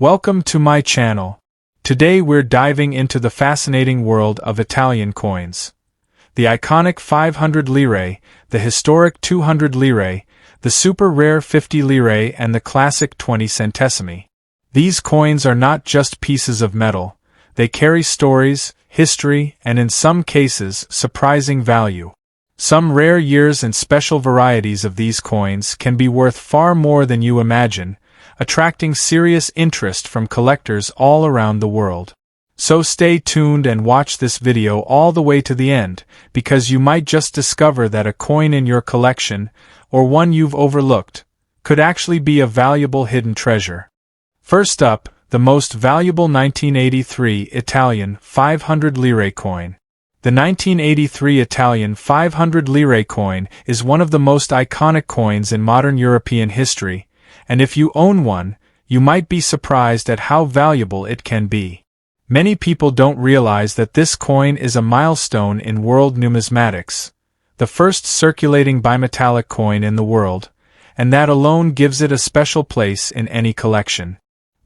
Welcome to my channel. Today we're diving into the fascinating world of Italian coins. The iconic 500 lire, the historic 200 lire, the super rare 50 lire and the classic 20 centesimi. These coins are not just pieces of metal, they carry stories, history, and in some cases, surprising value. Some rare years and special varieties of these coins can be worth far more than you imagine, attracting serious interest from collectors all around the world. So stay tuned and watch this video all the way to the end, because you might just discover that a coin in your collection, or one you've overlooked, could actually be a valuable hidden treasure. First up, the most valuable 1983 Italian 500 lire coin. The 1983 Italian 500 lire coin is one of the most iconic coins in modern European history, and if you own one, you might be surprised at how valuable it can be. Many people don't realize that this coin is a milestone in world numismatics, the first circulating bimetallic coin in the world, and that alone gives it a special place in any collection.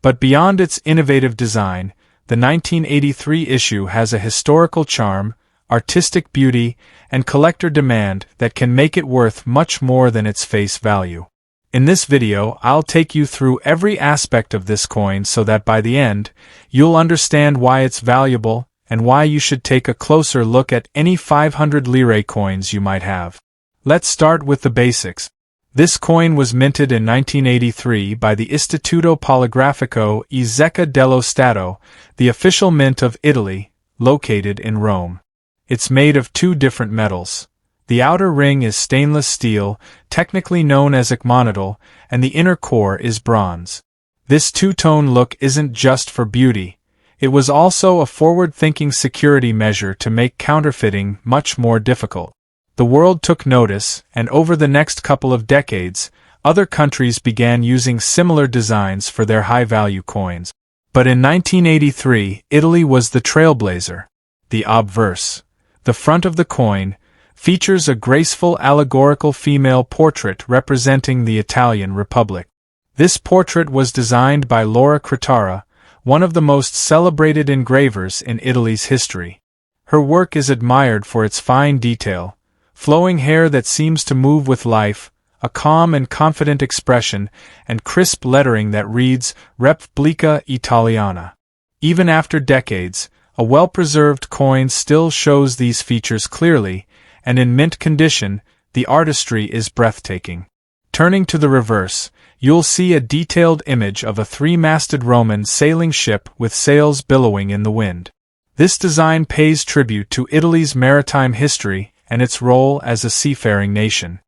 But beyond its innovative design, the 1983 issue has a historical charm, artistic beauty, and collector demand that can make it worth much more than its face value. In this video, I'll take you through every aspect of this coin so that by the end, you'll understand why it's valuable and why you should take a closer look at any 500 lire coins you might have. Let's start with the basics. This coin was minted in 1983 by the Istituto Poligrafico e Zecca dello Stato, the official mint of Italy, located in Rome. It's made of two different metals. The outer ring is stainless steel, technically known as agmonitol, and the inner core is bronze. This two-tone look isn't just for beauty. It was also a forward-thinking security measure to make counterfeiting much more difficult. The world took notice, and over the next couple of decades, other countries began using similar designs for their high-value coins. But in 1983, Italy was the trailblazer. The obverse. The front of the coin features a graceful allegorical female portrait representing the Italian Republic. This portrait was designed by Lire, one of the most celebrated engravers in Italy's history. Her work is admired for its fine detail, flowing hair that seems to move with life, a calm and confident expression, and crisp lettering that reads Repubblica Italiana. Even after decades, a well-preserved coin still shows these features clearly, and in mint condition, the artistry is breathtaking. Turning to the reverse, you'll see a detailed image of a three-masted Roman sailing ship with sails billowing in the wind. This design pays tribute to Italy's maritime history and its role as a seafaring nation.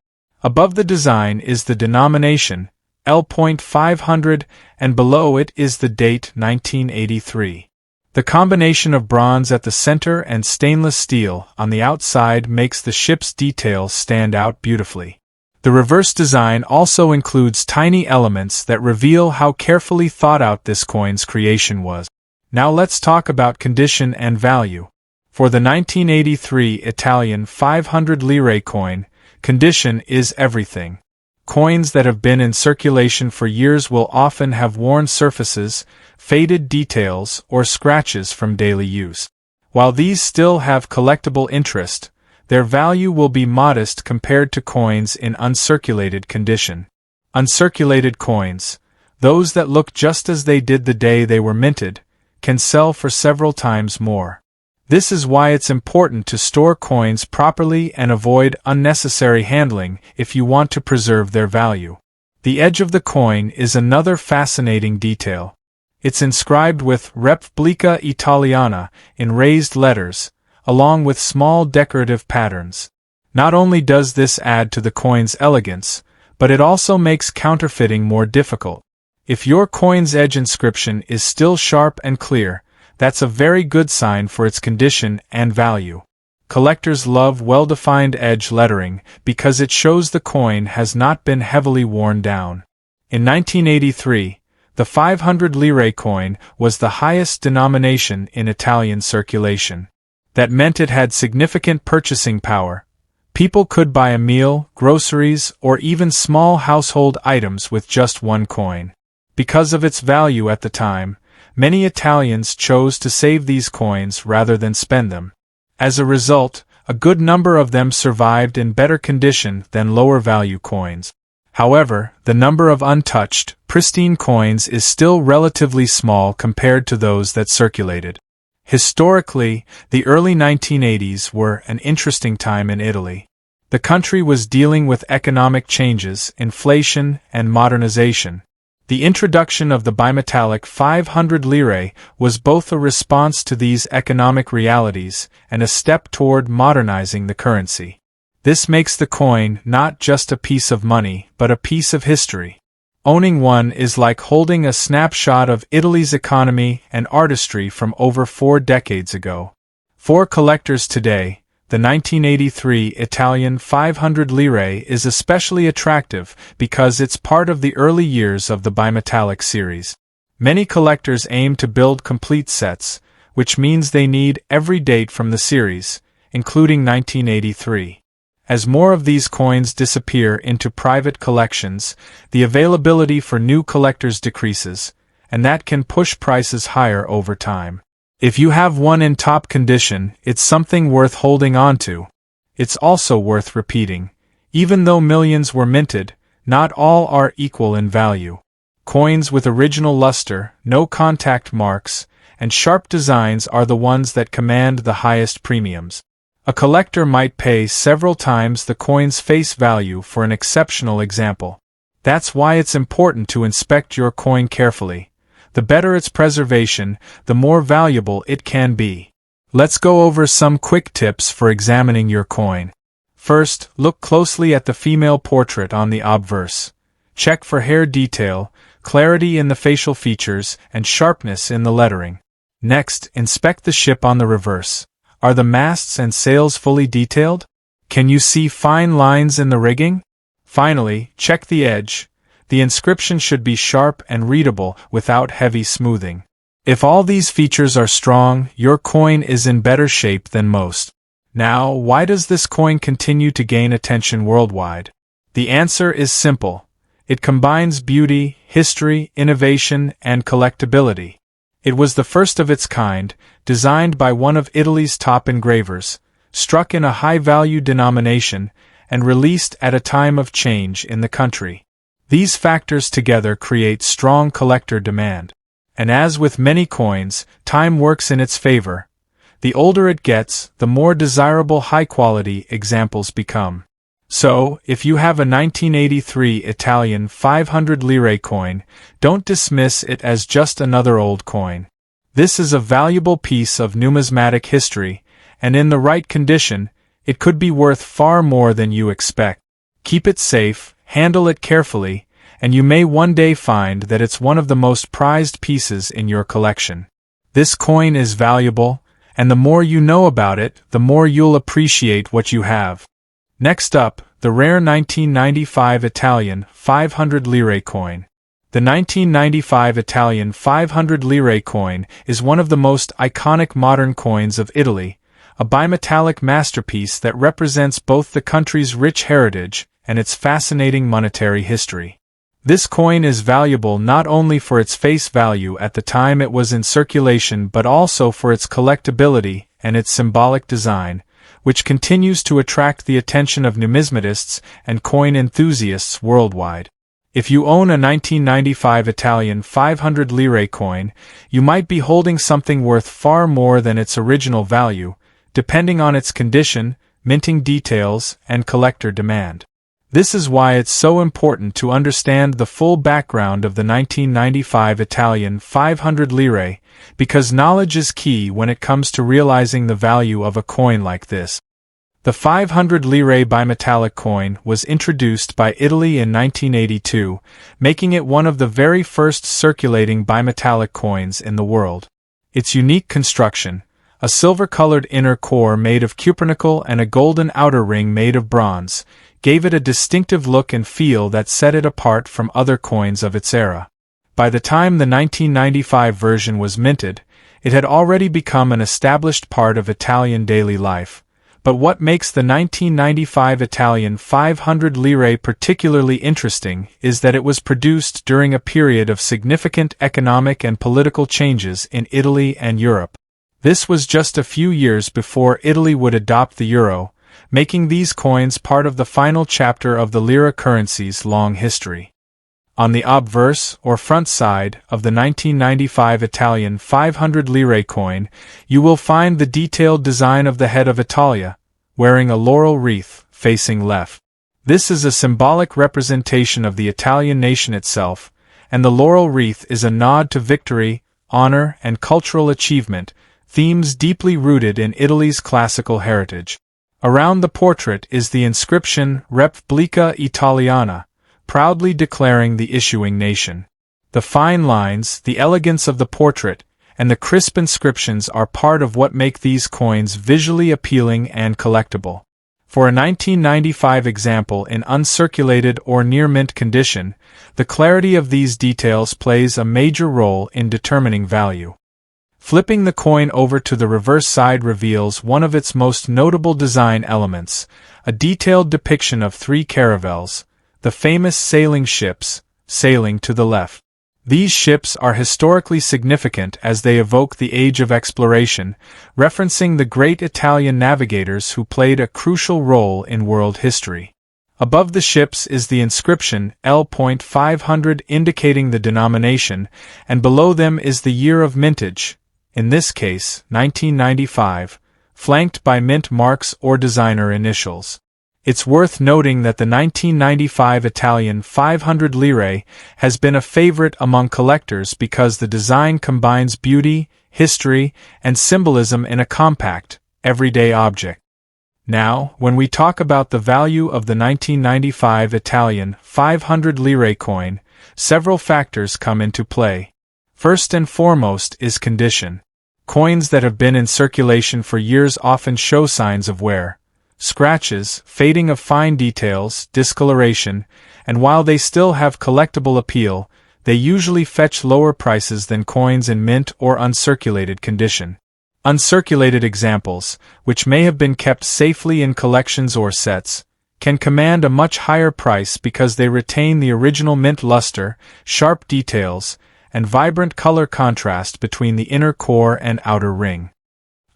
Above the design is the denomination, L.500, and below it is the date 1983. The combination of bronze at the center and stainless steel on the outside makes the ship's details stand out beautifully. The reverse design also includes tiny elements that reveal how carefully thought out this coin's creation was. Now let's talk about condition and value. For the 1983 Italian 500 lire coin, condition is everything. Coins that have been in circulation for years will often have worn surfaces, faded details, or scratches from daily use. While these still have collectible interest, their value will be modest compared to coins in uncirculated condition. Uncirculated coins, those that look just as they did the day they were minted, can sell for several times more. This is why it's important to store coins properly and avoid unnecessary handling if you want to preserve their value. The edge of the coin is another fascinating detail. It's inscribed with Repubblica Italiana in raised letters, along with small decorative patterns. Not only does this add to the coin's elegance, but it also makes counterfeiting more difficult. If your coin's edge inscription is still sharp and clear, that's a very good sign for its condition and value. Collectors love well-defined edge lettering because it shows the coin has not been heavily worn down. In 1983, the 500 lire coin was the highest denomination in Italian circulation. That meant it had significant purchasing power. People could buy a meal, groceries, or even small household items with just one coin. Because of its value at the time, many Italians chose to save these coins rather than spend them. As a result, a good number of them survived in better condition than lower-value coins. However, the number of untouched, pristine coins is still relatively small compared to those that circulated. Historically, the early 1980s were an interesting time in Italy. The country was dealing with economic changes, inflation, and modernization. The introduction of the bimetallic 500 lire was both a response to these economic realities and a step toward modernizing the currency. This makes the coin not just a piece of money, but a piece of history. Owning one is like holding a snapshot of Italy's economy and artistry from over 4 decades ago. For collectors today, the 1983 Italian 500 lire is especially attractive because it's part of the early years of the bimetallic series. Many collectors aim to build complete sets, which means they need every date from the series, including 1983. As more of these coins disappear into private collections, the availability for new collectors decreases, and that can push prices higher over time. If you have one in top condition, it's something worth holding on to. It's also worth repeating. Even though millions were minted, not all are equal in value. Coins with original luster, no contact marks, and sharp designs are the ones that command the highest premiums. A collector might pay several times the coin's face value for an exceptional example. That's why it's important to inspect your coin carefully. The better its preservation, the more valuable it can be. Let's go over some quick tips for examining your coin. First, look closely at the female portrait on the obverse. Check for hair detail, clarity in the facial features, and sharpness in the lettering. Next, inspect the ship on the reverse. Are the masts and sails fully detailed? Can you see fine lines in the rigging? Finally, check the edge. The inscription should be sharp and readable without heavy smoothing. If all these features are strong, your coin is in better shape than most. Now, why does this coin continue to gain attention worldwide? The answer is simple. It combines beauty, history, innovation, and collectability. It was the first of its kind, designed by one of Italy's top engravers, struck in a high-value denomination, and released at a time of change in the country. These factors together create strong collector demand. And as with many coins, time works in its favor. The older it gets, the more desirable high-quality examples become. So, if you have a 1983 Italian 500 lire coin, don't dismiss it as just another old coin. This is a valuable piece of numismatic history, and in the right condition, it could be worth far more than you expect. Keep it safe, handle it carefully, and you may one day find that it's one of the most prized pieces in your collection. This coin is valuable, and the more you know about it, the more you'll appreciate what you have. Next up, the rare 1995 Italian 500 lire coin. The 1995 Italian 500 lire coin is one of the most iconic modern coins of Italy, a bimetallic masterpiece that represents both the country's rich heritage and its fascinating monetary history. This coin is valuable not only for its face value at the time it was in circulation but also for its collectability and its symbolic design, which continues to attract the attention of numismatists and coin enthusiasts worldwide. If you own a 1995 Italian 500 lire coin, you might be holding something worth far more than its original value, depending on its condition, minting details, and collector demand. This is why it's so important to understand the full background of the 1995 Italian 500 lire, because knowledge is key when it comes to realizing the value of a coin like this. The 500 lire bimetallic coin was introduced by Italy in 1982, making it one of the very first circulating bimetallic coins in the world. Its unique construction, a silver-colored inner core made of cupronickel and a golden outer ring made of bronze, gave it a distinctive look and feel that set it apart from other coins of its era. By the time the 1995 version was minted, it had already become an established part of Italian daily life, But what makes the 1995 Italian 500 lire particularly interesting is that it was produced during a period of significant economic and political changes in Italy and Europe. This was just a few years before Italy would adopt the euro, making these coins part of the final chapter of the lira currency's long history. On the obverse, or front side, of the 1995 Italian 500 lire coin, you will find the detailed design of the head of Italia, wearing a laurel wreath, facing left. This is a symbolic representation of the Italian nation itself, and the laurel wreath is a nod to victory, honor, and cultural achievement, themes deeply rooted in Italy's classical heritage. Around the portrait is the inscription Repubblica Italiana, proudly declaring the issuing nation. The fine lines, the elegance of the portrait, and the crisp inscriptions are part of what make these coins visually appealing and collectible. For a 1995 example in uncirculated or near-mint condition, the clarity of these details plays a major role in determining value. Flipping the coin over to the reverse side reveals one of its most notable design elements, a detailed depiction of three caravels, the famous sailing ships, sailing to the left. These ships are historically significant as they evoke the age of exploration, referencing the great Italian navigators who played a crucial role in world history. Above the ships is the inscription L.500 indicating the denomination, and below them is the year of mintage, in this case 1995, flanked by mint marks or designer initials. It's worth noting that the 1995 Italian 500 lire has been a favorite among collectors because the design combines beauty, history, and symbolism in a compact, everyday object. Now, when we talk about the value of the 1995 Italian 500 lire coin, several factors come into play. First and foremost is condition. Coins that have been in circulation for years often show signs of wear. Scratches, fading of fine details, discoloration, and while they still have collectible appeal, they usually fetch lower prices than coins in mint or uncirculated condition. Uncirculated examples, which may have been kept safely in collections or sets, can command a much higher price because they retain the original mint luster, sharp details, and vibrant color contrast between the inner core and outer ring.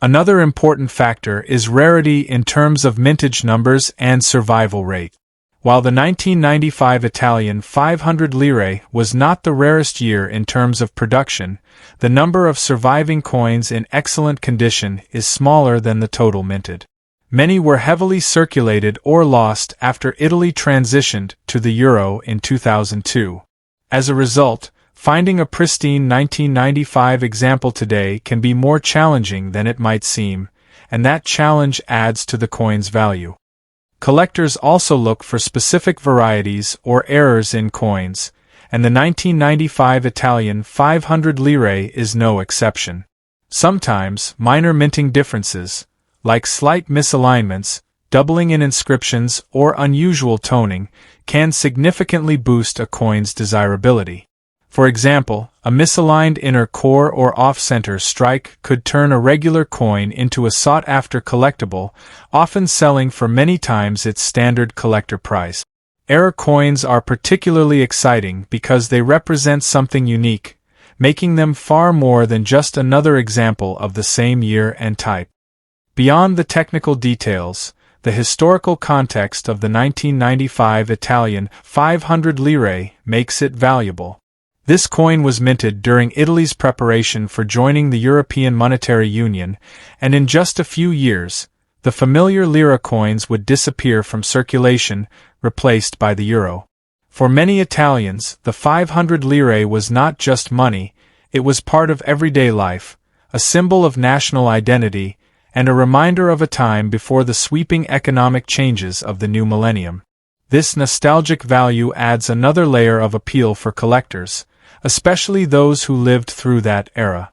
Another important factor is rarity in terms of mintage numbers and survival rate. While the 1995 Italian 500 lire was not the rarest year in terms of production, the number of surviving coins in excellent condition is smaller than the total minted. Many were heavily circulated or lost after Italy transitioned to the euro in 2002. As a result, finding a pristine 1995 example today can be more challenging than it might seem, and that challenge adds to the coin's value. Collectors also look for specific varieties or errors in coins, and the 1995 Italian 500 lire is no exception. Sometimes, minor minting differences, like slight misalignments, doubling in inscriptions, or unusual toning, can significantly boost a coin's desirability. For example, a misaligned inner core or off-center strike could turn a regular coin into a sought-after collectible, often selling for many times its standard collector price. Error coins are particularly exciting because they represent something unique, making them far more than just another example of the same year and type. Beyond the technical details, the historical context of the 1995 Italian 500 lire makes it valuable. This coin was minted during Italy's preparation for joining the European Monetary Union, and in just a few years, the familiar lira coins would disappear from circulation, replaced by the euro. For many Italians, the 500 lire was not just money, it was part of everyday life, a symbol of national identity, and a reminder of a time before the sweeping economic changes of the new millennium. This nostalgic value adds another layer of appeal for collectors, especially those who lived through that era.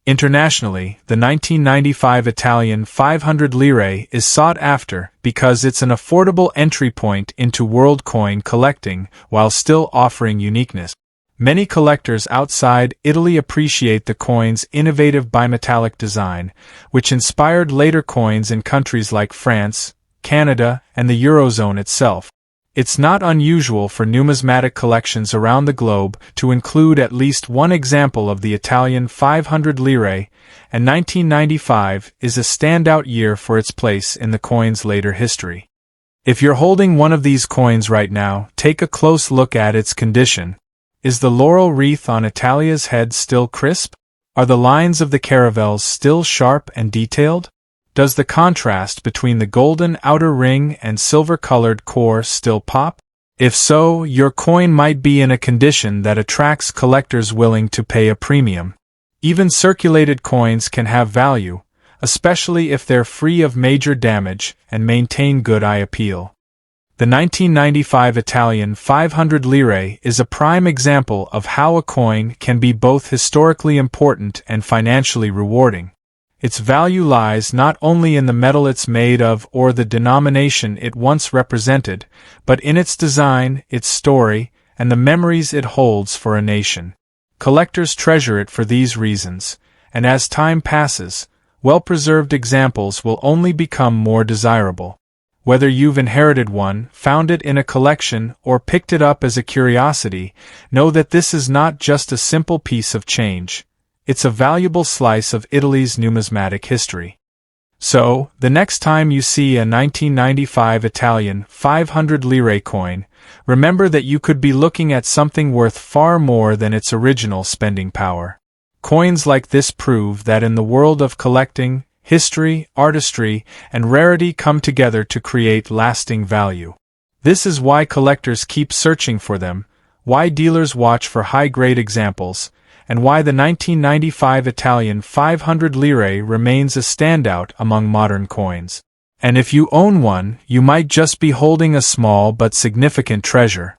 Internationally, the 1995 Italian 500 lire is sought after because it's an affordable entry point into world coin collecting while still offering uniqueness. Many collectors outside Italy appreciate the coin's innovative bimetallic design, which inspired later coins in countries like France, Canada, and the Eurozone itself. It's not unusual for numismatic collections around the globe to include at least one example of the Italian 500 lire, and 1995 is a standout year for its place in the coin's later history. If you're holding one of these coins right now, take a close look at its condition. Is the laurel wreath on Italia's head still crisp? Are the lines of the caravels still sharp and detailed? Does the contrast between the golden outer ring and silver-colored core still pop? If so, your coin might be in a condition that attracts collectors willing to pay a premium. Even circulated coins can have value, especially if they're free of major damage and maintain good eye appeal. The 1995 Italian 500 lire is a prime example of how a coin can be both historically important and financially rewarding. Its value lies not only in the metal it's made of or the denomination it once represented, but in its design, its story, and the memories it holds for a nation. Collectors treasure it for these reasons, and as time passes, well-preserved examples will only become more desirable. Whether you've inherited one, found it in a collection, or picked it up as a curiosity, know that this is not just a simple piece of change. It's a valuable slice of Italy's numismatic history. So, the next time you see a 1995 Italian 500 lire coin, remember that you could be looking at something worth far more than its original spending power. Coins like this prove that in the world of collecting, history, artistry, and rarity come together to create lasting value. This is why collectors keep searching for them, why dealers watch for high-grade examples, and why the 1995 Italian 500 lire remains a standout among modern coins. And if you own one, you might just be holding a small but significant treasure.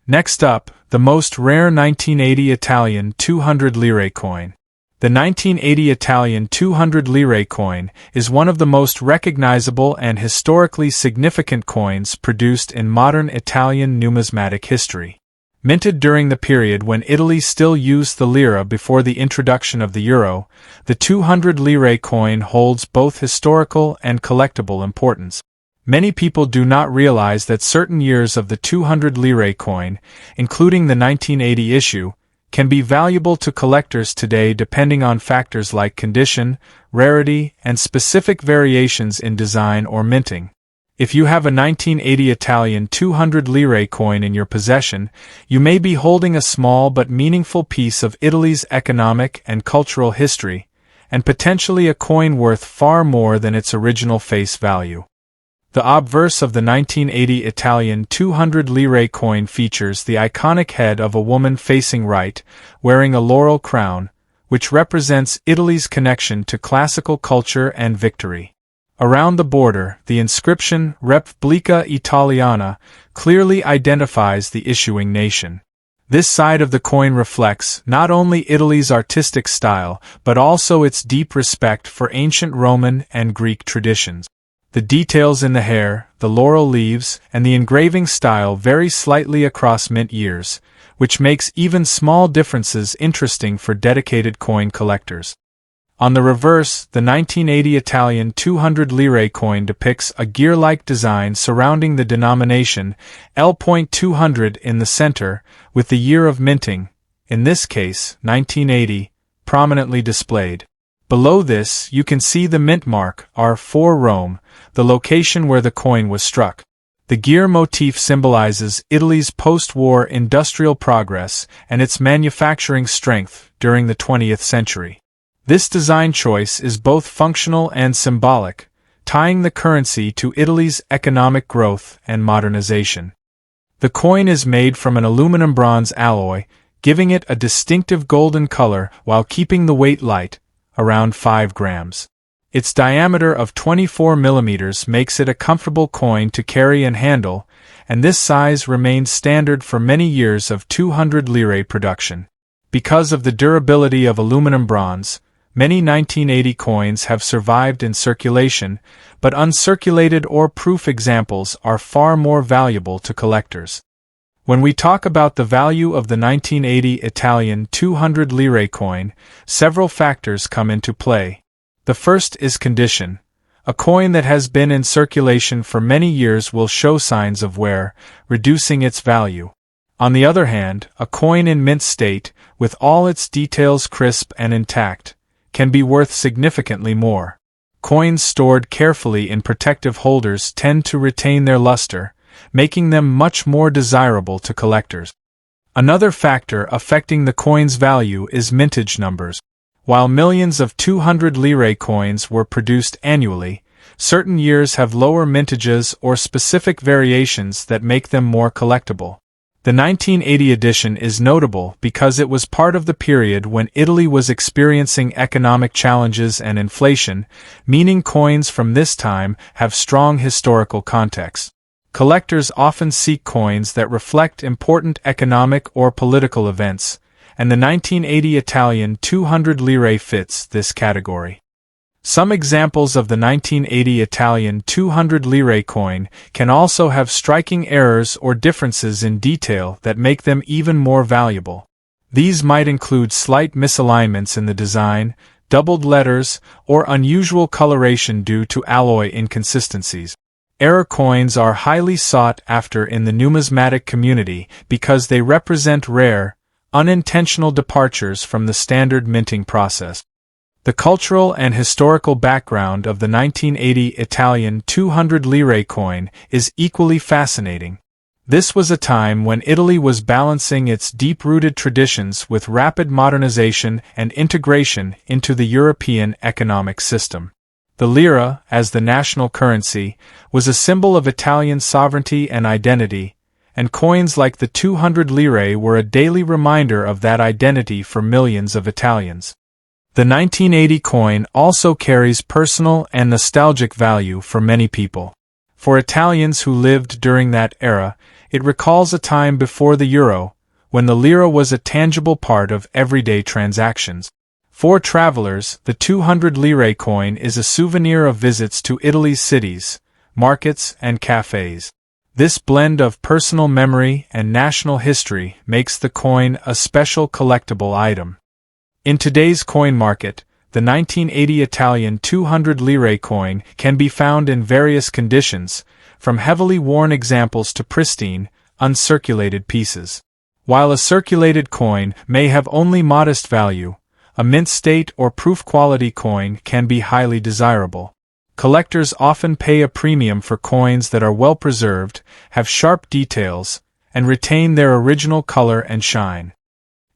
Next up, the most rare 1980 Italian 200 lire coin. The 1980 Italian 200 lire coin is one of the most recognizable and historically significant coins produced in modern Italian numismatic history. Minted during the period when Italy still used the lira before the introduction of the euro, the 200 lire coin holds both historical and collectible importance. Many people do not realize that certain years of the 200 lire coin, including the 1980 issue, can be valuable to collectors today depending on factors like condition, rarity, and specific variations in design or minting. If you have a 1980 Italian 200 lire coin in your possession, you may be holding a small but meaningful piece of Italy's economic and cultural history, and potentially a coin worth far more than its original face value. The obverse of the 1980 Italian 200 lire coin features the iconic head of a woman facing right, wearing a laurel crown, which represents Italy's connection to classical culture and victory. Around the border, the inscription Repubblica Italiana clearly identifies the issuing nation. This side of the coin reflects not only Italy's artistic style, but also its deep respect for ancient Roman and Greek traditions. The details in the hair, the laurel leaves, and the engraving style vary slightly across mint years, which makes even small differences interesting for dedicated coin collectors. On the reverse, the 1980 Italian 200 lire coin depicts a gear-like design surrounding the denomination L.200 in the center, with the year of minting, in this case, 1980, prominently displayed. Below this, you can see the mint mark R4 Rome, the location where the coin was struck. The gear motif symbolizes Italy's post-war industrial progress and its manufacturing strength during the 20th century. This design choice is both functional and symbolic, tying the currency to Italy's economic growth and modernization. The coin is made from an aluminum bronze alloy, giving it a distinctive golden color while keeping the weight light, around 5 grams. Its diameter of 24 millimeters makes it a comfortable coin to carry and handle, and this size remained standard for many years of 200 lire production. Because of the durability of aluminum bronze, many 1980 coins have survived in circulation, but uncirculated or proof examples are far more valuable to collectors. When we talk about the value of the 1980 Italian 200 lire coin, several factors come into play. The first is condition. A coin that has been in circulation for many years will show signs of wear, reducing its value. On the other hand, a coin in mint state, with all its details crisp and intact, can be worth significantly more. Coins stored carefully in protective holders tend to retain their luster, making them much more desirable to collectors. Another factor affecting the coin's value is mintage numbers. While millions of 200 lire coins were produced annually, certain years have lower mintages or specific variations that make them more collectible. The 1980 edition is notable because it was part of the period when Italy was experiencing economic challenges and inflation, meaning coins from this time have strong historical context. Collectors often seek coins that reflect important economic or political events, and the 1980 Italian 200 lire fits this category. Some examples of the 1980 Italian 200 lire coin can also have striking errors or differences in detail that make them even more valuable. These might include slight misalignments in the design, doubled letters, or unusual coloration due to alloy inconsistencies. Error coins are highly sought after in the numismatic community because they represent rare, unintentional departures from the standard minting process. The cultural and historical background of the 1980 Italian 200 lire coin is equally fascinating. This was a time when Italy was balancing its deep-rooted traditions with rapid modernization and integration into the European economic system. The lira, as the national currency, was a symbol of Italian sovereignty and identity, and coins like the 200 lire were a daily reminder of that identity for millions of Italians. The 1980 coin also carries personal and nostalgic value for many people. For Italians who lived during that era, it recalls a time before the euro, when the lira was a tangible part of everyday transactions. For travelers, the 200 lire coin is a souvenir of visits to Italy's cities, markets, and cafes. This blend of personal memory and national history makes the coin a special collectible item. In today's coin market, the 1980 Italian 200 lire coin can be found in various conditions, from heavily worn examples to pristine, uncirculated pieces. While a circulated coin may have only modest value, a mint state or proof quality coin can be highly desirable. Collectors often pay a premium for coins that are well preserved, have sharp details, and retain their original color and shine.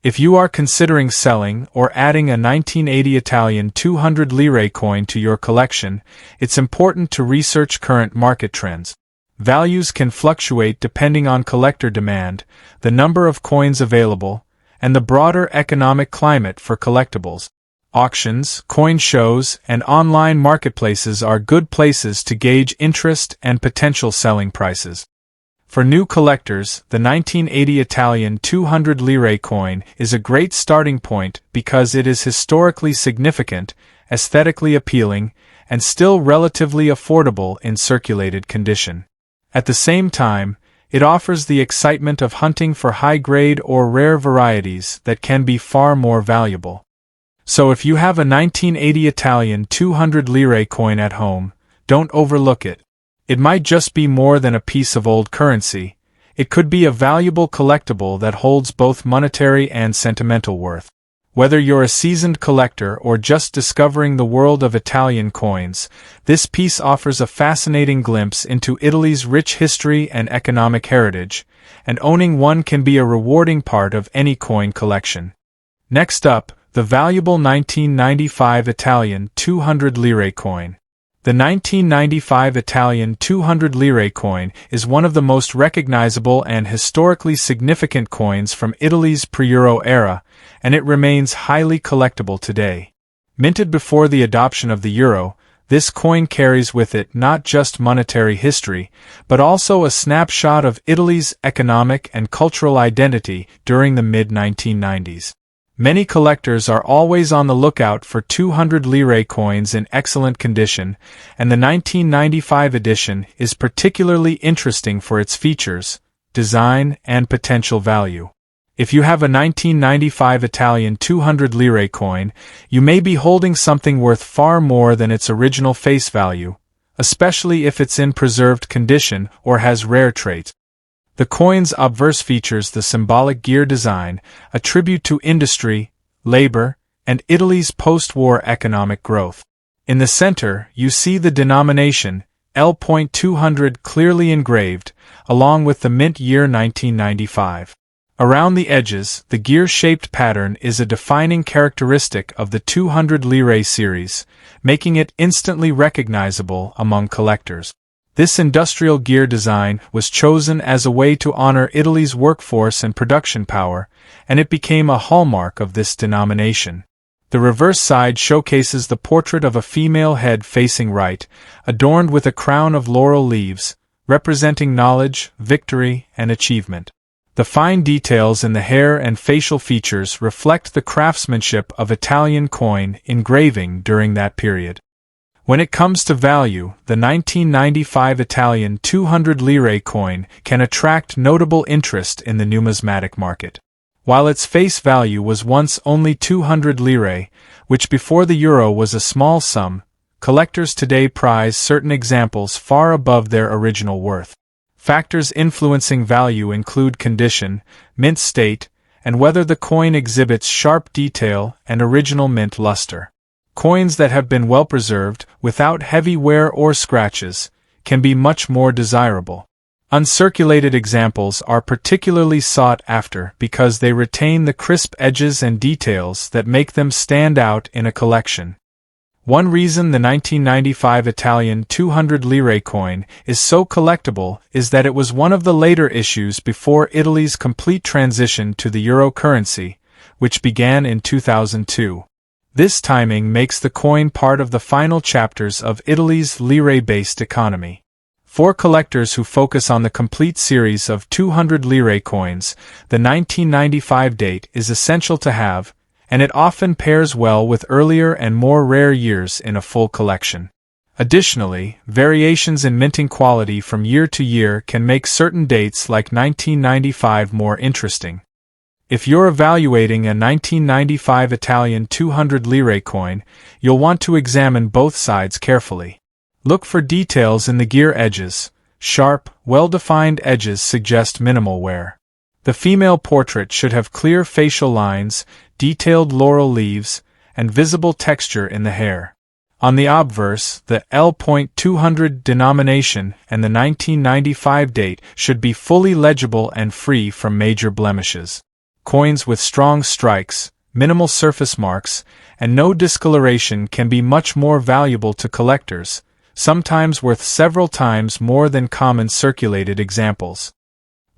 If you are considering selling or adding a 1980 Italian 200 lire coin to your collection, it's important to research current market trends. Values can fluctuate depending on collector demand, the number of coins available, and the broader economic climate for collectibles. Auctions, coin shows, and online marketplaces are good places to gauge interest and potential selling prices. For new collectors, the 1980 Italian 200 lire coin is a great starting point because it is historically significant, aesthetically appealing, and still relatively affordable in circulated condition. At the same time, it offers the excitement of hunting for high-grade or rare varieties that can be far more valuable. So if you have a 1980 Italian 200 lire coin at home, don't overlook it. It might just be more than a piece of old currency. It could be a valuable collectible that holds both monetary and sentimental worth. Whether you're a seasoned collector or just discovering the world of Italian coins, this piece offers a fascinating glimpse into Italy's rich history and economic heritage, and owning one can be a rewarding part of any coin collection. Next up, the valuable 1995 Italian 200 lire coin. The 1995 Italian 200 lire coin is one of the most recognizable and historically significant coins from Italy's pre-Euro era, and it remains highly collectible today. Minted before the adoption of the euro, this coin carries with it not just monetary history, but also a snapshot of Italy's economic and cultural identity during the mid-1990s. Many collectors are always on the lookout for 200 lire coins in excellent condition, and the 1995 edition is particularly interesting for its features: design, and potential value. If you have a 1995 Italian 200 lire coin, you may be holding something worth far more than its original face value, especially if it's in preserved condition or has rare traits. The coin's obverse features the symbolic gear design, a tribute to industry, labor, and Italy's post-war economic growth. In the center, you see the denomination, L.200 clearly engraved, along with the mint year 1995. Around the edges, the gear-shaped pattern is a defining characteristic of the 200 lire series, making it instantly recognizable among collectors. This industrial gear design was chosen as a way to honor Italy's workforce and production power, and it became a hallmark of this denomination. The reverse side showcases the portrait of a female head facing right, adorned with a crown of laurel leaves, representing knowledge, victory, and achievement. The fine details in the hair and facial features reflect the craftsmanship of Italian coin engraving during that period. When it comes to value, the 1995 Italian 200 lire coin can attract notable interest in the numismatic market. While its face value was once only 200 lire, which before the euro was a small sum, collectors today prize certain examples far above their original worth. Factors influencing value include condition, mint state, and whether the coin exhibits sharp detail and original mint luster. Coins that have been well preserved, without heavy wear or scratches, can be much more desirable. Uncirculated examples are particularly sought after because they retain the crisp edges and details that make them stand out in a collection. One reason the 1995 Italian 200 lire coin is so collectible is that it was one of the later issues before Italy's complete transition to the euro currency, which began in 2002. This timing makes the coin part of the final chapters of Italy's lire-based economy. For collectors who focus on the complete series of 200 lire coins, the 1995 date is essential to have, and it often pairs well with earlier and more rare years in a full collection. Additionally, variations in minting quality from year to year can make certain dates like 1995 more interesting. If you're evaluating a 1995 Italian 200 lire coin, you'll want to examine both sides carefully. Look for details in the gear edges. Sharp, well-defined edges suggest minimal wear. The female portrait should have clear facial lines, detailed laurel leaves, and visible texture in the hair. On the obverse, the L.200 denomination and the 1995 date should be fully legible and free from major blemishes. Coins with strong strikes, minimal surface marks, and no discoloration can be much more valuable to collectors, sometimes worth several times more than common circulated examples.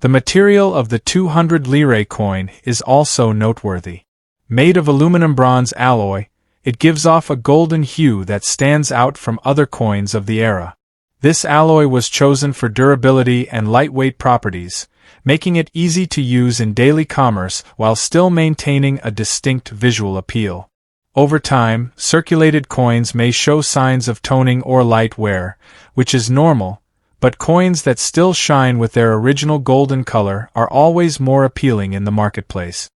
The material of the 200 lire coin is also noteworthy. Made of aluminum-bronze alloy, it gives off a golden hue that stands out from other coins of the era. This alloy was chosen for durability and lightweight properties, making it easy to use in daily commerce while still maintaining a distinct visual appeal. Over time, circulated coins may show signs of toning or light wear, which is normal, but coins that still shine with their original golden color are always more appealing in the marketplace.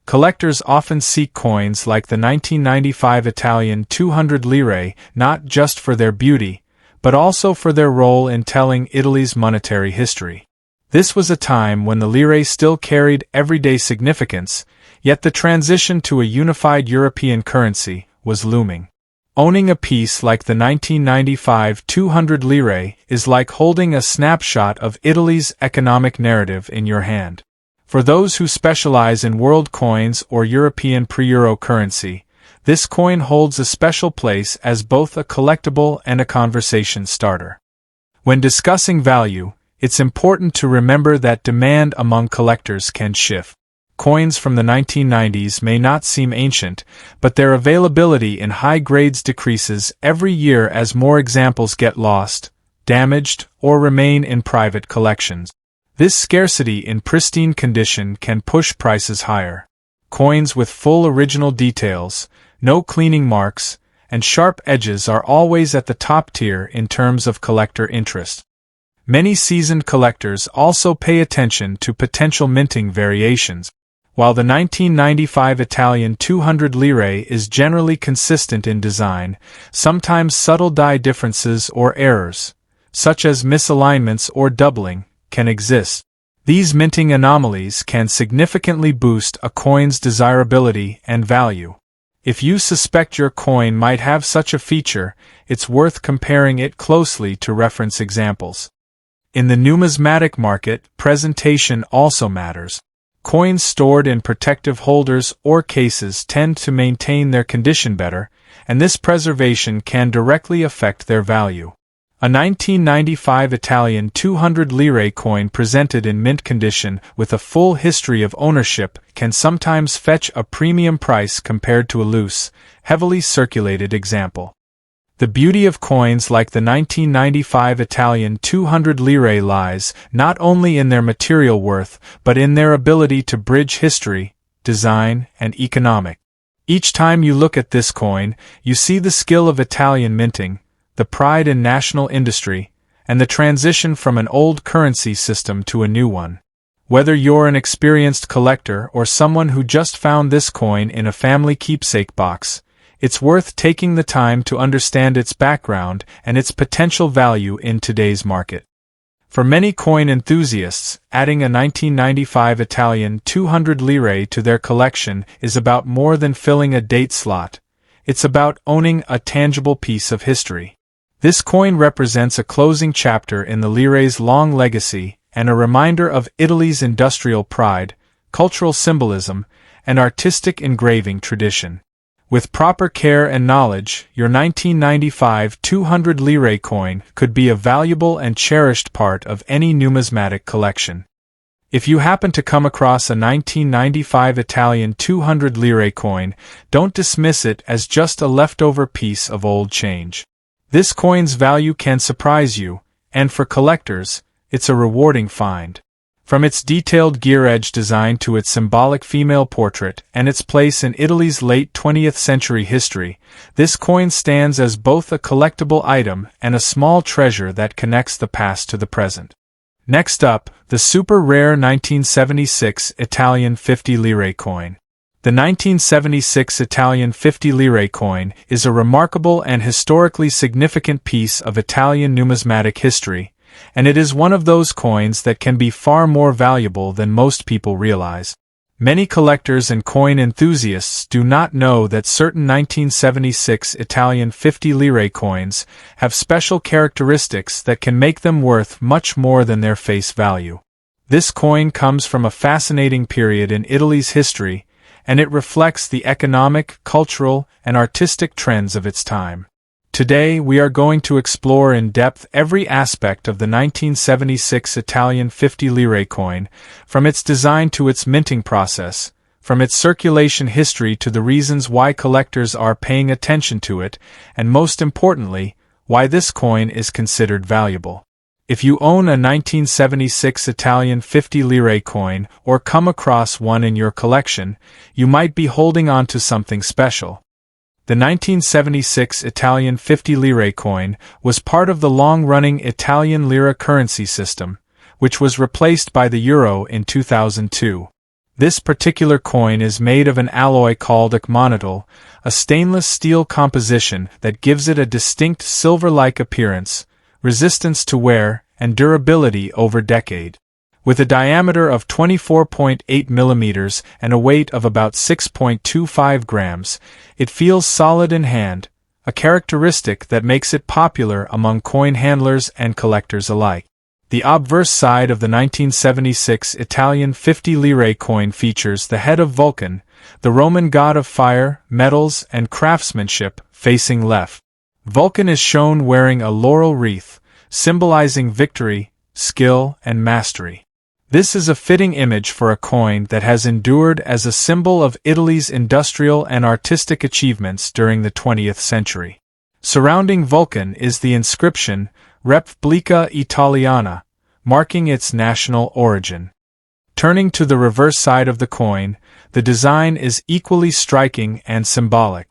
Collectors often seek coins like the 1995 Italian 200 lire not just for their beauty, but also for their role in telling Italy's monetary history. This was a time when the lire still carried everyday significance, yet the transition to a unified European currency was looming. Owning a piece like the 1995 200 lire is like holding a snapshot of Italy's economic narrative in your hand. For those who specialize in world coins or European pre-euro currency, this coin holds a special place as both a collectible and a conversation starter. When discussing value, it's important to remember that demand among collectors can shift. Coins from the 1990s may not seem ancient, but their availability in high grades decreases every year as more examples get lost, damaged, or remain in private collections. This scarcity in pristine condition can push prices higher. Coins with full original details, no cleaning marks, and sharp edges are always at the top tier in terms of collector interest. Many seasoned collectors also pay attention to potential minting variations. While the 1995 Italian 200 lire is generally consistent in design, sometimes subtle die differences or errors, such as misalignments or doubling, can exist. These minting anomalies can significantly boost a coin's desirability and value. If you suspect your coin might have such a feature, it's worth comparing it closely to reference examples. In the numismatic market, presentation also matters. Coins stored in protective holders or cases tend to maintain their condition better, and this preservation can directly affect their value. A 1995 Italian 200 lire coin presented in mint condition with a full history of ownership can sometimes fetch a premium price compared to a loose, heavily circulated example. The beauty of coins like the 1995 Italian 200 lire lies not only in their material worth but in their ability to bridge history, design, and economic. Each time you look at this coin, you see the skill of Italian minting, the pride in national industry, and the transition from an old currency system to a new one. Whether you're an experienced collector or someone who just found this coin in a family keepsake box, it's worth taking the time to understand its background and its potential value in today's market. For many coin enthusiasts, adding a 1995 Italian 200 lire to their collection is about more than filling a date slot. It's about owning a tangible piece of history. This coin represents a closing chapter in the lire's long legacy and a reminder of Italy's industrial pride, cultural symbolism, and artistic engraving tradition. With proper care and knowledge, your 1995 200 lire coin could be a valuable and cherished part of any numismatic collection. If you happen to come across a 1995 Italian 200 lire coin, don't dismiss it as just a leftover piece of old change. This coin's value can surprise you, and for collectors, it's a rewarding find. From its detailed gear edge design to its symbolic female portrait and its place in Italy's late 20th century history, this coin stands as both a collectible item and a small treasure that connects the past to the present. Next up, the super rare 1976 Italian 50 lire coin. The 1976 Italian 50 lire coin is a remarkable and historically significant piece of Italian numismatic history, and it is one of those coins that can be far more valuable than most people realize. Many collectors and coin enthusiasts do not know that certain 1976 Italian 50 lire coins have special characteristics that can make them worth much more than their face value. This coin comes from a fascinating period in Italy's history, and it reflects the economic, cultural, and artistic trends of its time. Today, we are going to explore in depth every aspect of the 1976 Italian 50 lire coin, from its design to its minting process, from its circulation history to the reasons why collectors are paying attention to it, and most importantly, why this coin is considered valuable. If you own a 1976 Italian 50 lire coin or come across one in your collection, you might be holding on to something special. The 1976 Italian 50 lire coin was part of the long-running Italian lira currency system, which was replaced by the euro in 2002. This particular coin is made of an alloy called commemorative, a stainless steel composition that gives it a distinct silver-like appearance, resistance to wear, and durability over decade. With a diameter of 24.8 millimeters and a weight of about 6.25 grams, it feels solid in hand, a characteristic that makes it popular among coin handlers and collectors alike. The obverse side of the 1976 Italian 50 lire coin features the head of Vulcan, the Roman god of fire, metals, and craftsmanship, facing left. Vulcan is shown wearing a laurel wreath, symbolizing victory, skill, and mastery. This is a fitting image for a coin that has endured as a symbol of Italy's industrial and artistic achievements during the 20th century. Surrounding Vulcan is the inscription, Repubblica Italiana, marking its national origin. Turning to the reverse side of the coin, the design is equally striking and symbolic.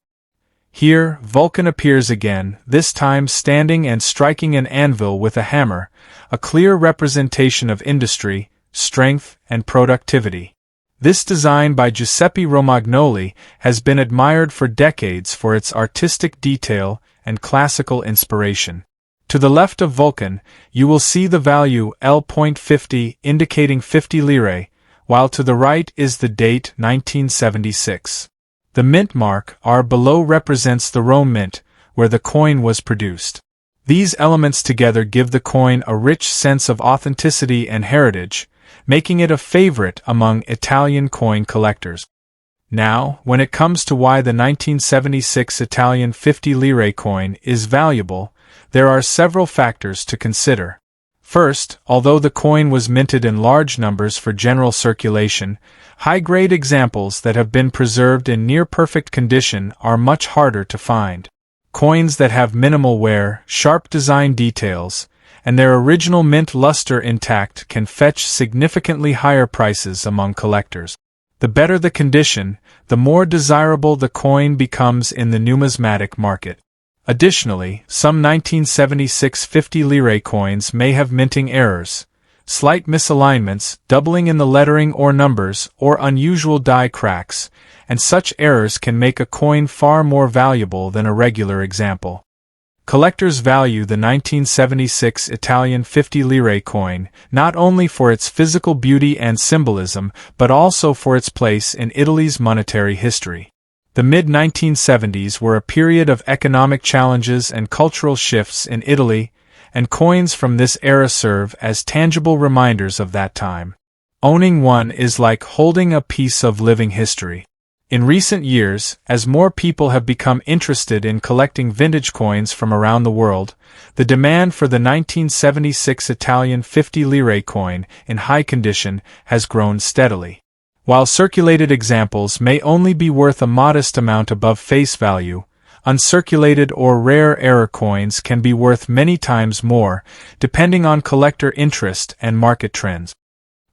Here, Vulcan appears again, this time standing and striking an anvil with a hammer, a clear representation of industry, strength, and productivity. This design by Giuseppe Romagnoli has been admired for decades for its artistic detail and classical inspiration. To the left of Vulcan, you will see the value L.50 indicating 50 lire, while to the right is the date 1976. The mint mark R below represents the Rome mint, where the coin was produced. These elements together give the coin a rich sense of authenticity and heritage, making it a favorite among Italian coin collectors. Now, when it comes to why the 1976 Italian 50 lire coin is valuable, there are several factors to consider. First, although the coin was minted in large numbers for general circulation, high-grade examples that have been preserved in near-perfect condition are much harder to find. Coins that have minimal wear, sharp design details, and their original mint luster intact can fetch significantly higher prices among collectors. The better the condition, the more desirable the coin becomes in the numismatic market. Additionally, some 1976 50 lire coins may have minting errors, slight misalignments, doubling in the lettering or numbers, or unusual die cracks, and such errors can make a coin far more valuable than a regular example. Collectors value the 1976 Italian 50 lire coin not only for its physical beauty and symbolism but also for its place in Italy's monetary history. The mid-1970s were a period of economic challenges and cultural shifts in Italy, and coins from this era serve as tangible reminders of that time. Owning one is like holding a piece of living history. In recent years, as more people have become interested in collecting vintage coins from around the world, the demand for the 1976 Italian 50 lire coin in high condition has grown steadily. While circulated examples may only be worth a modest amount above face value, uncirculated or rare error coins can be worth many times more, depending on collector interest and market trends.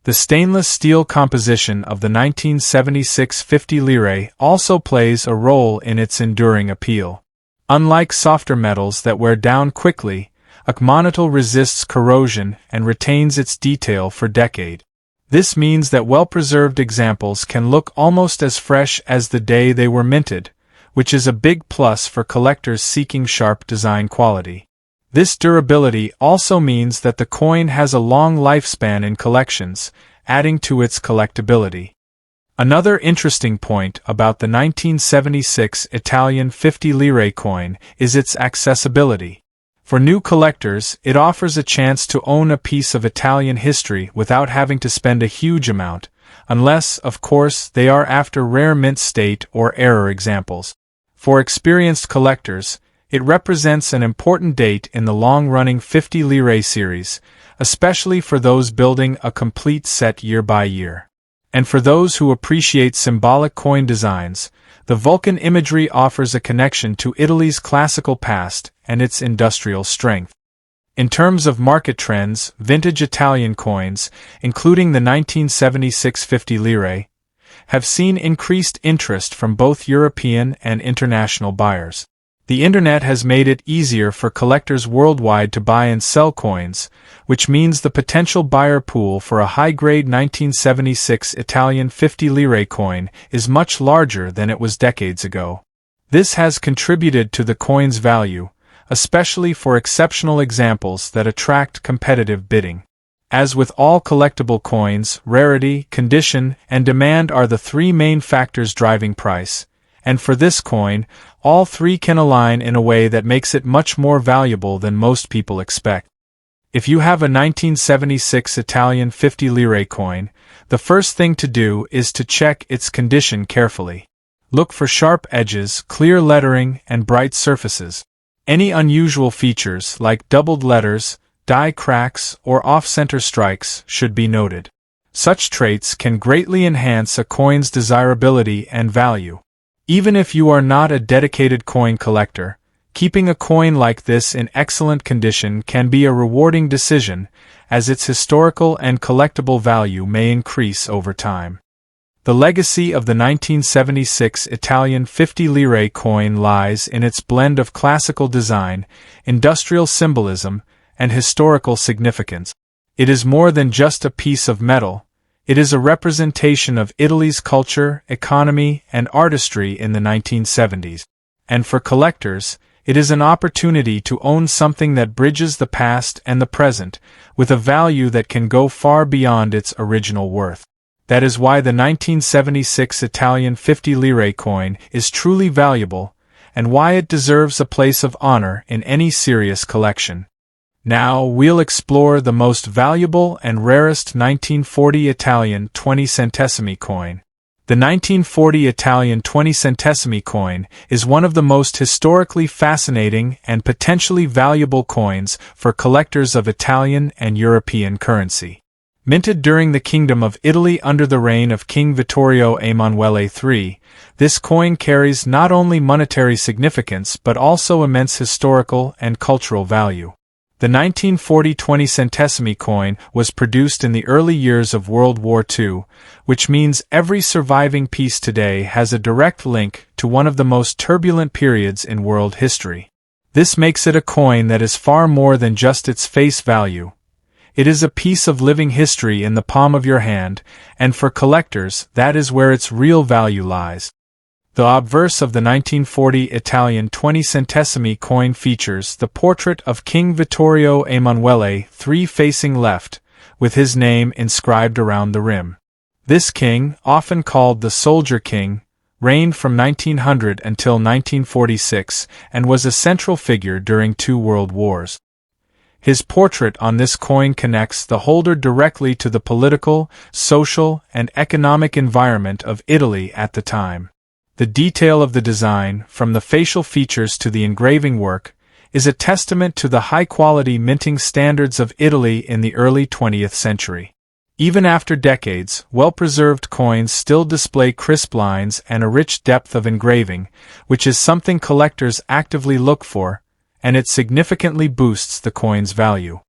The stainless steel composition of the 1976 50 lire also plays a role in its enduring appeal. Unlike softer metals that wear down quickly, agmonitol resists corrosion and retains its detail for decades. This means that well-preserved examples can look almost as fresh as the day they were minted, which is a big plus for collectors seeking sharp design quality. This durability also means that the coin has a long lifespan in collections, adding to its collectability. Another interesting point about the 1976 Italian 50 lire coin is its accessibility. For new collectors, it offers a chance to own a piece of Italian history without having to spend a huge amount, unless, of course, they are after rare mint state or error examples. For experienced collectors, it represents an important date in the long-running 50 lire series, especially for those building a complete set year by year. And for those who appreciate symbolic coin designs, the Vulcan imagery offers a connection to Italy's classical past and its industrial strength. In terms of market trends, vintage Italian coins, including the 1976 50 lire, have seen increased interest from both European and international buyers. The Internet has made it easier for collectors worldwide to buy and sell coins, which means the potential buyer pool for a high-grade 1976 Italian 50 lire coin is much larger than it was decades ago. This has contributed to the coin's value, especially for exceptional examples that attract competitive bidding. As with all collectible coins, rarity, condition, and demand are the three main factors driving price. And for this coin, all three can align in a way that makes it much more valuable than most people expect. If you have a 1976 Italian 50 lire coin, the first thing to do is to check its condition carefully. Look for sharp edges, clear lettering, and bright surfaces. Any unusual features like doubled letters, die cracks, or off-center strikes should be noted. Such traits can greatly enhance a coin's desirability and value. Even if you are not a dedicated coin collector, keeping a coin like this in excellent condition can be a rewarding decision, as its historical and collectible value may increase over time. The legacy of the 1976 Italian 50 lire coin lies in its blend of classical design, industrial symbolism, and historical significance. It is more than just a piece of metal. It is a representation of Italy's culture, economy, and artistry in the 1970s. And for collectors, it is an opportunity to own something that bridges the past and the present, with a value that can go far beyond its original worth. That is why the 1976 Italian 50 lire coin is truly valuable, and why it deserves a place of honor in any serious collection. Now we'll explore the most valuable and rarest 1940 Italian 20 centesimi coin. The 1940 Italian 20 centesimi coin is one of the most historically fascinating and potentially valuable coins for collectors of Italian and European currency. Minted during the Kingdom of Italy under the reign of King Vittorio Emanuele III, this coin carries not only monetary significance but also immense historical and cultural value. The 1940 20 centesimi coin was produced in the early years of World War II, which means every surviving piece today has a direct link to one of the most turbulent periods in world history. This makes it a coin that is far more than just its face value. It is a piece of living history in the palm of your hand, and for collectors, that is where its real value lies. The obverse of the 1940 Italian 20 centesimi coin features the portrait of King Vittorio Emanuele III facing left, with his name inscribed around the rim. This king, often called the Soldier King, reigned from 1900 until 1946 and was a central figure during 2 world wars. His portrait on this coin connects the holder directly to the political, social, and economic environment of Italy at the time. The detail of the design, from the facial features to the engraving work, is a testament to the high-quality minting standards of Italy in the early 20th century. Even after decades, well-preserved coins still display crisp lines and a rich depth of engraving, which is something collectors actively look for, and it significantly boosts the coin's value.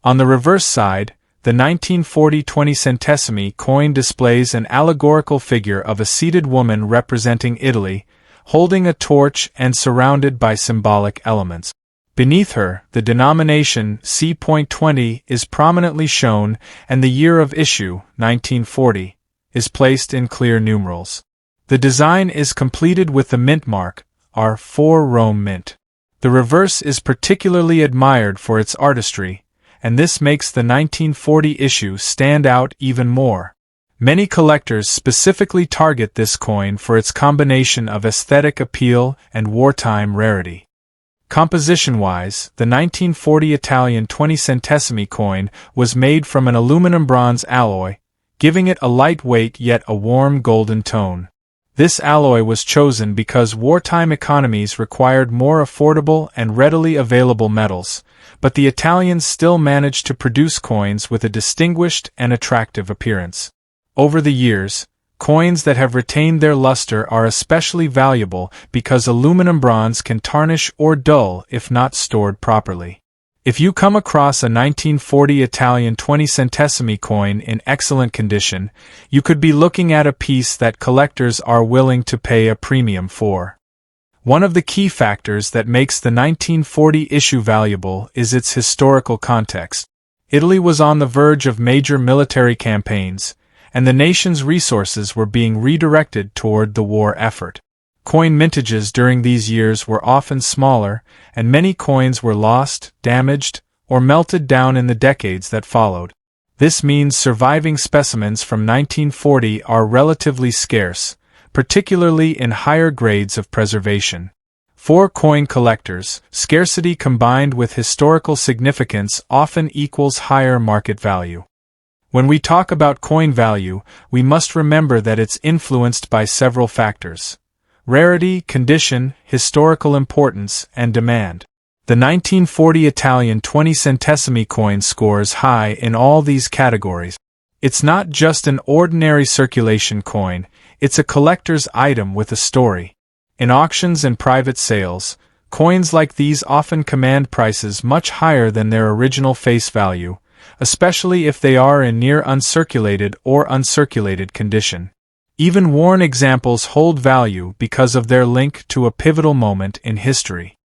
On the reverse side, the 1940 20 centesimi coin displays an allegorical figure of a seated woman representing Italy, holding a torch and surrounded by symbolic elements. Beneath her, the denomination C.20 is prominently shown, and the year of issue, 1940, is placed in clear numerals. The design is completed with the mint mark, R4 Rome Mint. The reverse is particularly admired for its artistry, and this makes the 1940 issue stand out even more. Many collectors specifically target this coin for its combination of aesthetic appeal and wartime rarity. Composition-wise, the 1940 Italian 20 centesimi coin was made from an aluminum-bronze alloy, giving it a lightweight yet a warm golden tone. This alloy was chosen because wartime economies required more affordable and readily available metals, but the Italians still managed to produce coins with a distinguished and attractive appearance. Over the years, coins that have retained their luster are especially valuable because aluminum bronze can tarnish or dull if not stored properly. If you come across a 1940 Italian 20 centesimi coin in excellent condition, you could be looking at a piece that collectors are willing to pay a premium for. One of the key factors that makes the 1940 issue valuable is its historical context. Italy was on the verge of major military campaigns, and the nation's resources were being redirected toward the war effort. Coin mintages during these years were often smaller, and many coins were lost, damaged, or melted down in the decades that followed. This means surviving specimens from 1940 are relatively scarce, particularly in higher grades of preservation. For coin collectors, scarcity combined with historical significance often equals higher market value. When we talk about coin value, we must remember that it's influenced by several factors: rarity, condition, historical importance, and demand. The 1940 Italian 20 centesimi coin scores high in all these categories. It's not just an ordinary circulation coin, it's a collector's item with a story. In auctions and private sales, coins like these often command prices much higher than their original face value, especially if they are in near uncirculated or uncirculated condition. Even worn examples hold value because of their link to a pivotal moment in history.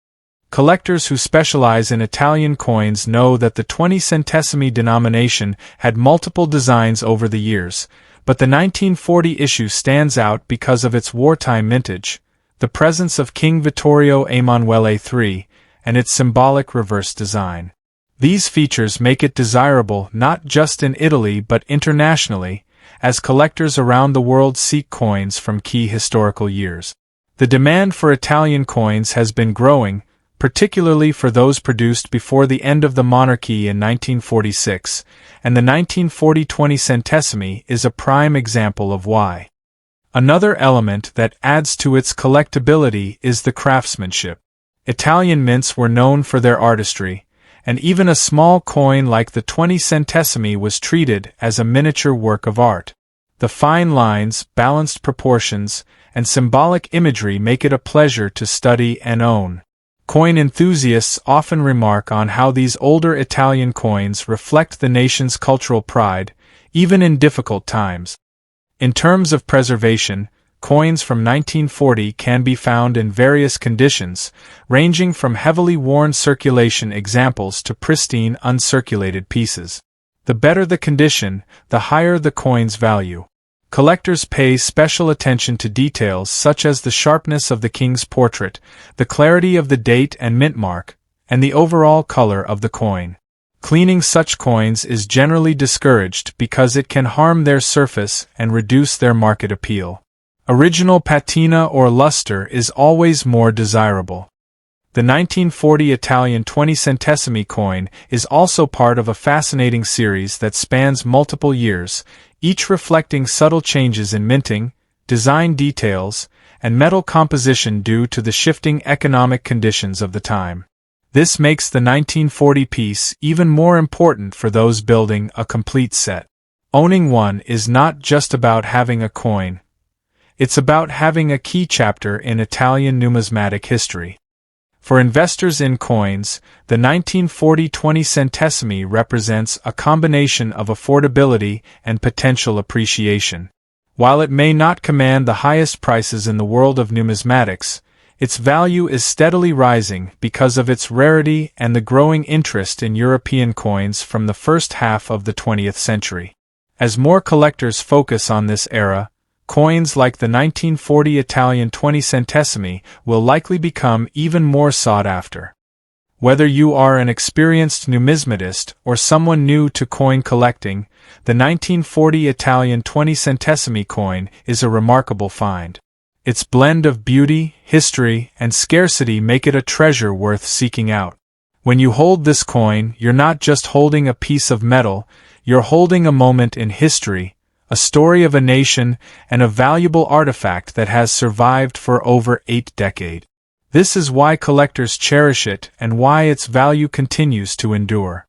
Collectors who specialize in Italian coins know that the 20 centesimi denomination had multiple designs over the years, but the 1940 issue stands out because of its wartime mintage, the presence of King Vittorio Emanuele III, and its symbolic reverse design. These features make it desirable not just in Italy but internationally, as collectors around the world seek coins from key historical years. The demand for Italian coins has been growing, particularly for those produced before the end of the monarchy in 1946, and the 1940 20 centesimi is a prime example of why. Another element that adds to its collectability is the craftsmanship. Italian mints were known for their artistry, and even a small coin like the 20 centesimi was treated as a miniature work of art. The fine lines, balanced proportions, and symbolic imagery make it a pleasure to study and own. Coin enthusiasts often remark on how these older Italian coins reflect the nation's cultural pride, even in difficult times. In terms of preservation, coins from 1940 can be found in various conditions, ranging from heavily worn circulation examples to pristine uncirculated pieces. The better the condition, the higher the coin's value. Collectors pay special attention to details such as the sharpness of the king's portrait, the clarity of the date and mint mark, and the overall color of the coin. Cleaning such coins is generally discouraged because it can harm their surface and reduce their market appeal. Original patina or luster is always more desirable. The 1940 Italian 20 centesimi coin is also part of a fascinating series that spans multiple years, each reflecting subtle changes in minting, design details, and metal composition due to the shifting economic conditions of the time. This makes the 1940 piece even more important for those building a complete set. Owning one is not just about having a coin. It's about having a key chapter in Italian numismatic history. For investors in coins, the 1940 20 centesimi represents a combination of affordability and potential appreciation. While it may not command the highest prices in the world of numismatics, its value is steadily rising because of its rarity and the growing interest in European coins from the first half of the 20th century. As more collectors focus on this era, coins like the 1940 Italian 20 centesimi will likely become even more sought after. Whether you are an experienced numismatist or someone new to coin collecting, the 1940 Italian 20 centesimi coin is a remarkable find. Its blend of beauty, history, and scarcity make it a treasure worth seeking out. When you hold this coin, you're not just holding a piece of metal, you're holding a moment in history, a story of a nation, and a valuable artifact that has survived for over 8 decades. This is why collectors cherish it and why its value continues to endure.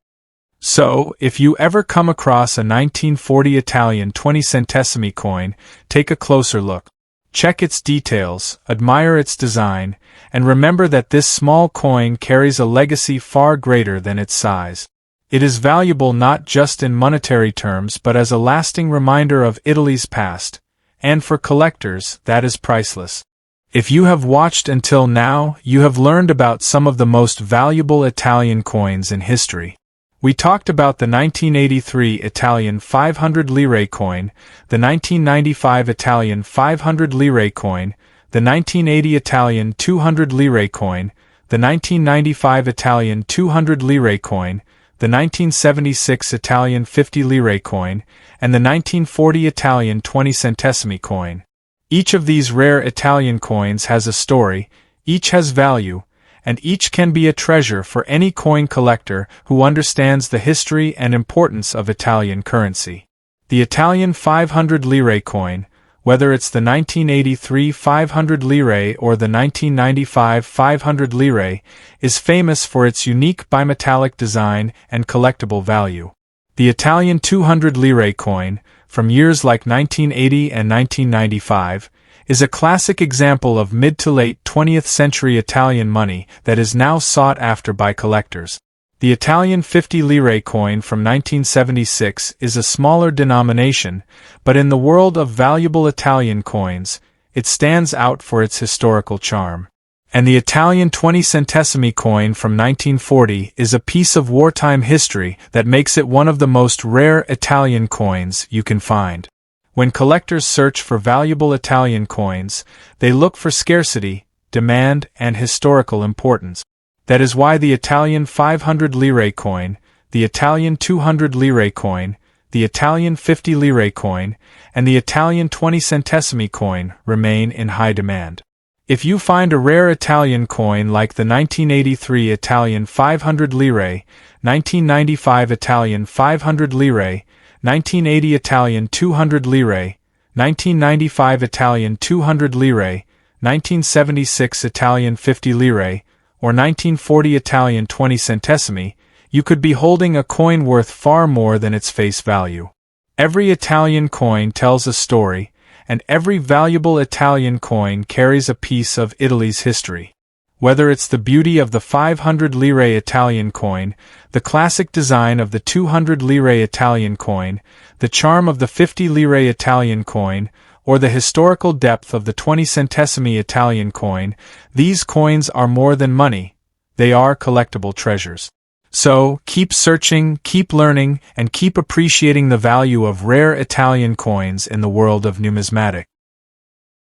So, if you ever come across a 1940 Italian 20 centesimi coin, take a closer look. Check its details, admire its design, and remember that this small coin carries a legacy far greater than its size. It is valuable not just in monetary terms but as a lasting reminder of Italy's past, and for collectors, that is priceless. If you have watched until now, you have learned about some of the most valuable Italian coins in history. We talked about the 1983 Italian 500 lire coin, the 1995 Italian 500 lire coin, the 1980 Italian 200 lire coin, the 1995 Italian 200 lire coin, the 1976 Italian 50 lire coin, and the 1940 Italian 20 centesimi coin. Each of these rare Italian coins has a story, each has value, and each can be a treasure for any coin collector who understands the history and importance of Italian currency. The Italian 500 lire coin, whether it's the 1983 500 lire or the 1995 500 lire, is famous for its unique bimetallic design and collectible value. The Italian 200 lire coin, from years like 1980 and 1995, is a classic example of mid to late 20th century Italian money that is now sought after by collectors. The Italian 50 lire coin from 1976 is a smaller denomination, but in the world of valuable Italian coins, it stands out for its historical charm. And the Italian 20 centesimi coin from 1940 is a piece of wartime history that makes it one of the most rare Italian coins you can find. When collectors search for valuable Italian coins, they look for scarcity, demand, and historical importance. That is why the Italian 500 lire coin, the Italian 200 lire coin, the Italian 50 lire coin, and the Italian 20 centesimi coin remain in high demand. If you find a rare Italian coin like the 1983 Italian 500 lire, 1995 Italian 500 lire, 1980 Italian 200 lire, 1995 Italian 200 lire, 1976 Italian 50 lire, or 1940 Italian 20 centesimi, you could be holding a coin worth far more than its face value. Every Italian coin tells a story, and every valuable Italian coin carries a piece of Italy's history. Whether it's the beauty of the 500 lire Italian coin, the classic design of the 200 lire Italian coin, the charm of the 50 lire Italian coin, or the historical depth of the 20 centesimi Italian coin, these coins are more than money. They are collectible treasures. So, keep searching, keep learning, and keep appreciating the value of rare Italian coins in the world of numismatic.